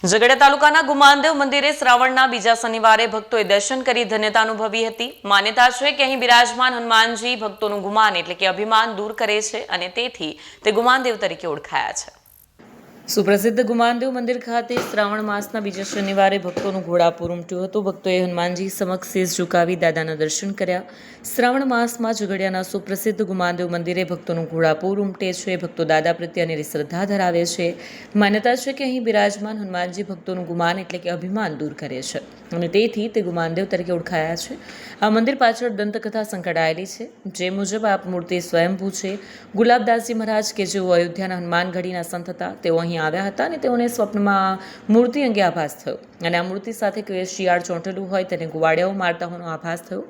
ઝઘડિયા તાલુકાના ગુમાનદેવ મંદિરે શ્રાવણના બીજા શનિવારે ભક્તોએ દર્શન કરી ધન્યતા અનુભવી હતી। માન્યતા છે કે અહીં બિરાજમાન હનુમાનજી ભક્તોનું ગુમાન એટલે કે અભિમાન દૂર કરે છે અને તેથી તે ગુમાનદેવ તરીકે ઓળખાયા છે। સુપ્રસિદ્ધ ગુમાનદેવ મંદિર ખાતે શ્રાવણ માસના બીજા શનિવારે ભક્તોનું ઘોડાપૂર ઉમટ્યું હતું। ભક્તોએ હનુમાનજી સમક્ષ શીશ ઝુકાવી દાદાના દર્શન કર્યા। શ્રાવણ માસમાં ઝઘડિયાના સુપ્રસિદ્ધ ગુમાનદેવ મંદિરે ભક્તોનું ઘોડાપૂર ઉમટે છે। ભક્તો દાદા પ્રત્યે અનેરી શ્રદ્ધા ધરાવે છે। માન્યતા છે કે અહીં બિરાજમાન હનુમાનજી ભક્તોનું ગુમાન એટલે કે અભિમાન દૂર કરે છે અને તેથી તે ગુમાનદેવ તરીકે ઓળખાયા છે। આ મંદિર પાછળ દંતકથા સંકળાયેલી છે, જે મુજબ આ મૂર્તિ સ્વયંભૂ છે। ગુલાબદાસજી મહારાજ કે જેઓ અયોધ્યાના હનુમાનગઢીના સંત હતા, તેઓ અહીં આવ્યા હતા અને તેઓને સ્વપ્નમાં મૂર્તિ અંગે આભાસ થયો અને આ મૂર્તિ સાથે કોઈ શિયાળ ચોંટેલું હોય તેને ગુવાડિયાઓ મારતા હોવાનો આભાસ થયો।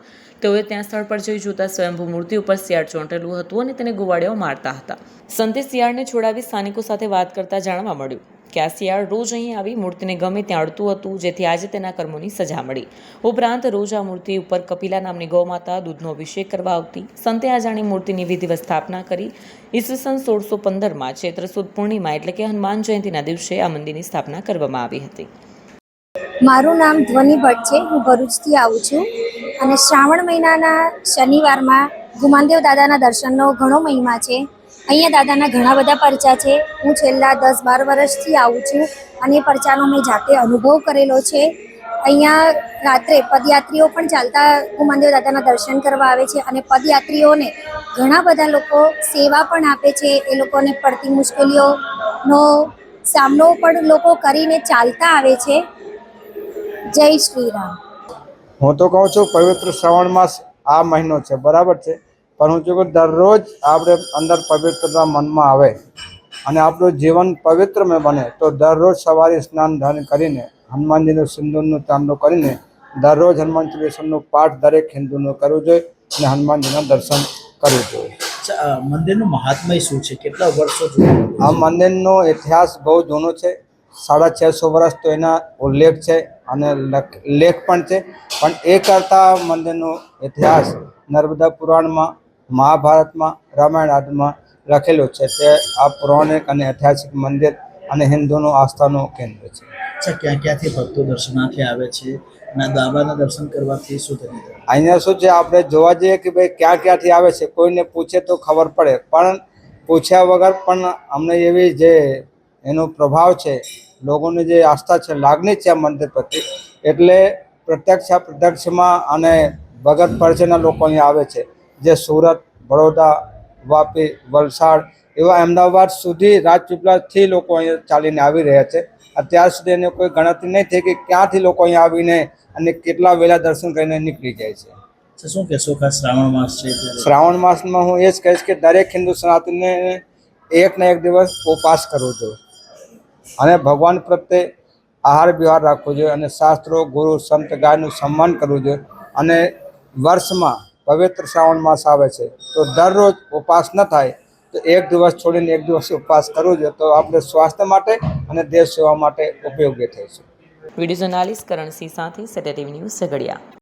તેઓએ ત્યાં સ્થળ પર જઈ જોતા સ્વયંભૂ મૂર્તિ ઉપર શિયાળ ચોંટેલું હતું અને તેને ગુવાડિયાઓ મારતા હતા। સંતે શિયાળને છોડાવી સ્થાનિકો સાથે વાત કરતા જાણવા મળ્યું કે આ શિયાળ રોજ અહીં આવી મૂર્તિને ગમે ત્યાં અડતું હતું, જેથી આજે તેના કર્મોની સજા મળી। ઉપરાંત રોજ આ મૂર્તિ ઉપર કપિલા નામની ગૌમાતા દૂધનો અભિષેક કરવા આવતી। સંતે આ જાણી મૂર્તિની વિધિવત સ્થાપના કરી। ઈસવીસન 1615માં ચૈત્ર સુદ પૂર્ણિમા એટલે કે હનુમાન જયંતિના દિવસે આ મંદિરની સ્થાપના કરવામાં આવી હતી। મારું નામ ધ્વનિ ભટ્ટ છે। હું ભરૂચથી આવું છું અને શ્રાવણ મહિનાના શનિવારમાં ગુમાનદેવ દાદાના દર્શનનો ઘણો મહિમા છે। અહીંયા દાદાના ઘણા બધા પરચા છે। હું છેલ્લા 10-12 વર્ષથી આવું છું અને એ પરચાનો મેં જાતે અનુભવ કરેલો છે। અહીંયા રાત્રે પદયાત્રીઓ પણ ચાલતા ગુમાનદેવ દાદાના દર્શન કરવા આવે છે અને પદયાત્રીઓને ઘણા બધા લોકો સેવા પણ આપે છે। એ લોકોને પડતી મુશ્કેલીઓનો સામનો પણ લોકો કરીને ચાલતા આવે છે। જય શ્રી રામ। હું તો કહું છું પવિત્ર શ્રાવણ માસ આ મહિનો છે, બરાબર છે, પણ હું છું દરરોજ આપણે અંદર પવિત્રતા મનમાં આવે અને આપણું જીવન પવિત્રમય બને તો દરરોજ સવારે સ્નાન ધ્યાન કરીને હનુમાનજીનું સિંદૂરનું તાંબુ કરીને દરરોજ હનુમાન ચાલીસાનું પાઠ દરેક હિન્દુનું કરવું જોઈએ અને હનુમાનજીના દર્શન કરવું જોઈએ। મંદિરનું મહાત્મય શું છે? કેટલા વર્ષો જૂનું? આ મંદિરનો ઇતિહાસ બહુ જૂનો છે। 650 વર્ષ તો એના ઉલ્લેખ છે અને લેખ પણ છે, પણ એ કરતાં મંદિરનો ઇતિહાસ નર્મદા પુરાણમાં, મહાભારતમાં, રામાયણ આદિમાં લખેલું છે। તે આ પૌરાણિક અને ઐતિહાસિક મંદિર અને હિન્દુનું આસ્થાનું કેન્દ્ર છે। ક્યાં ક્યાંથી ભક્તો દર્શનાર્થે આવે છે અને દાદાના દર્શન કરવાથી શું થાય? અહીંયા શું છે, આપણે જોવા જઈએ કે ભાઈ ક્યાંથી આવે છે, કોઈને પૂછે તો ખબર પડે, પણ પૂછ્યા વગર પણ અમને એવી જે એનો પ્રભાવ છે, લોકોની જે આસ્થા છે, લાગણી છે આ મંદિર પ્રત્યે, એટલે પ્રત્યક્ષમાં અને વગર પરિચયના લોકો અહીંયા આવે છે। જે સુરત, વડોદરા, વાપી, વલસાડ એવા અમદાવાદ સુધી રાજપીપળાથી લોકો અહીંયા ચાલીને આવી રહ્યા છે। અત્યાર સુધી એને કોઈ ગણતરી નહીં થઈ કે ક્યાંથી લોકો અહીંયા આવીને અને કેટલા વહેલા દર્શન કરીને નીકળી જાય છે। શું કહેશો કે શ્રાવણ માસ છે? શ્રાવણ માસમાં હું એ જ કહીશ કે દરેક હિન્દુ સનાતનને એક ને એક દિવસ ઉપવાસ કરવો જોઈએ અને ભગવાન પ્રત્યે આહાર વિહાર રાખવો જોઈએ અને શાસ્ત્રો, ગુરુ, સંત, ગાયનું સન્માન કરવું જોઈએ। અને વર્ષમાં પવિત્ર શ્રાવણ માસ આવે છે તો દરરોજ ઉપવાસ ન થાય તો એક દિવસ છોડીને એક દિવસ ઉપવાસ કરવો જોઈએ, તો આપણે સ્વાસ્થ્ય માટે અને દેશ સેવા માટે ઉપયોગી થઈશું। વિડીયો જર્નાલિસ્ટ કરણસિંહ સાથે સેટેટીવી ન્યૂઝ ઝઘડિયા।